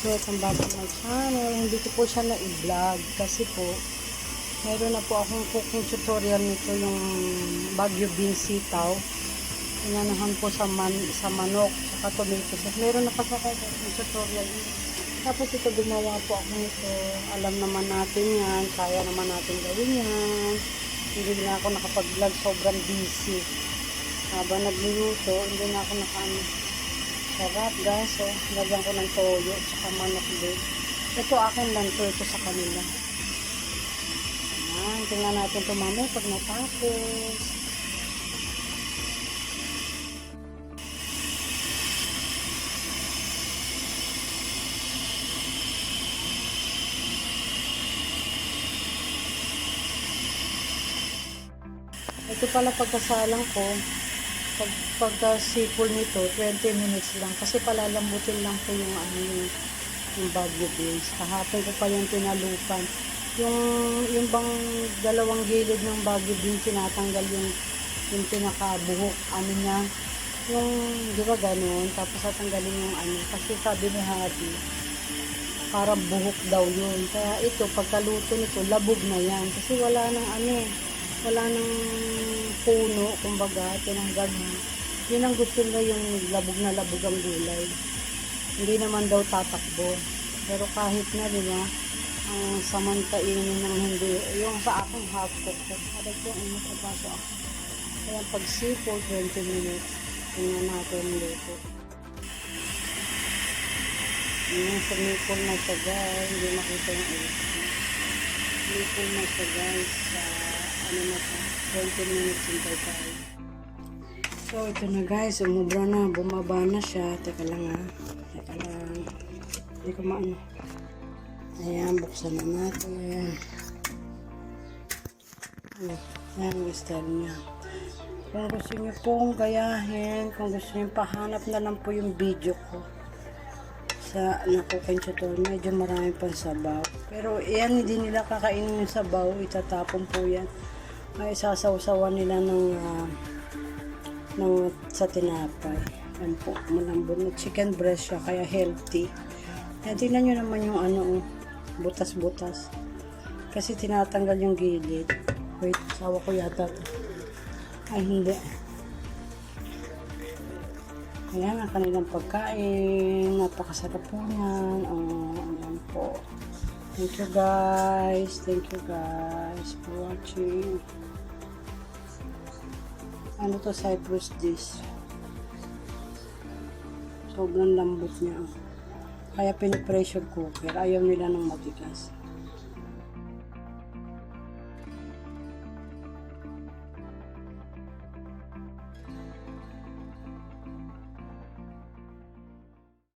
guys, welcome back to my channel. Hindi ko po siya na-vlog kasi po meron na po akong cooking tutorial nito, yung baguio bean sitaw. Inanahan po sa manok saka tomato sauce. Meron na pa sa cooking tutorial. Tapos ito, gumawa po ako nito. Alam naman natin yan, kaya naman natin gawin yan. Hindi na ako nakapag-vlog, sobrang busy. Habang nagluluto, hindi na ako sarap guys. So, lagyan ko ng toyo tsaka manok din. Ito akin lang to, ito sa kanila. Ayan, tingnan natin ito mamaya pag natapos. Ito pala pagkasalang ko, pagka-sipol nito, 20 minutes lang. Kasi palalambutin lang po yung baguio beans. Kahapon ko pa yung tinalupan. Yung bang dalawang gilid ng baguio beans, tinatanggal yung pinakabuhok, niya. Yung, di ba ganun? Tapos tatanggalin yung kasi sabi ni Habi, parang buhok daw yun. Kaya ito, pagkaluto nito, labog na yan. Kasi wala nang puno, kumbaga, tinanggal na. Yun ang gusto nila, yung labog na labog ang gulay. Hindi naman daw tatakbo. Pero kahit na, di ba, ang samantain ng hindi, yung sa akin half cook ko. Harap yung nakabaso ako. Kaya pag sipol, 20 minutes, tingnan natin luto. Yung sumipol na siya guys, hindi makita yung ulit. Sumipol na siya guys, na siya, 20 minutes hintay tayo. So ito na guys, umubra na, bumaba na siya. Teka lang hindi ko maano. Ayan, buksan na natin. Ayan yung style niya. Kung gusto nyo pong gayahin, kung gusto nyo pahanap na lang po yung video ko sa cooking tutorial, medyo marami pang sabaw. Pero yan, hindi nila kakainin yung sabaw, itatapon po yan. Ay sasawsawan nila sa tinapay. Yan po, malambot na chicken breast siya, kaya healthy. Yan, tingnan nyo naman yung butas-butas. Kasi tinatanggal yung gilid. Wait, sawa ko yata to. Ay, hindi. Ayan, ang kanilang pagkain. Napakasarap po yan. Ayan po. Thank you guys for watching. Ano to, Cyprus dish. Sobrang lambot niya. Kaya pinipressure cooker. Ayaw nila ng matigas.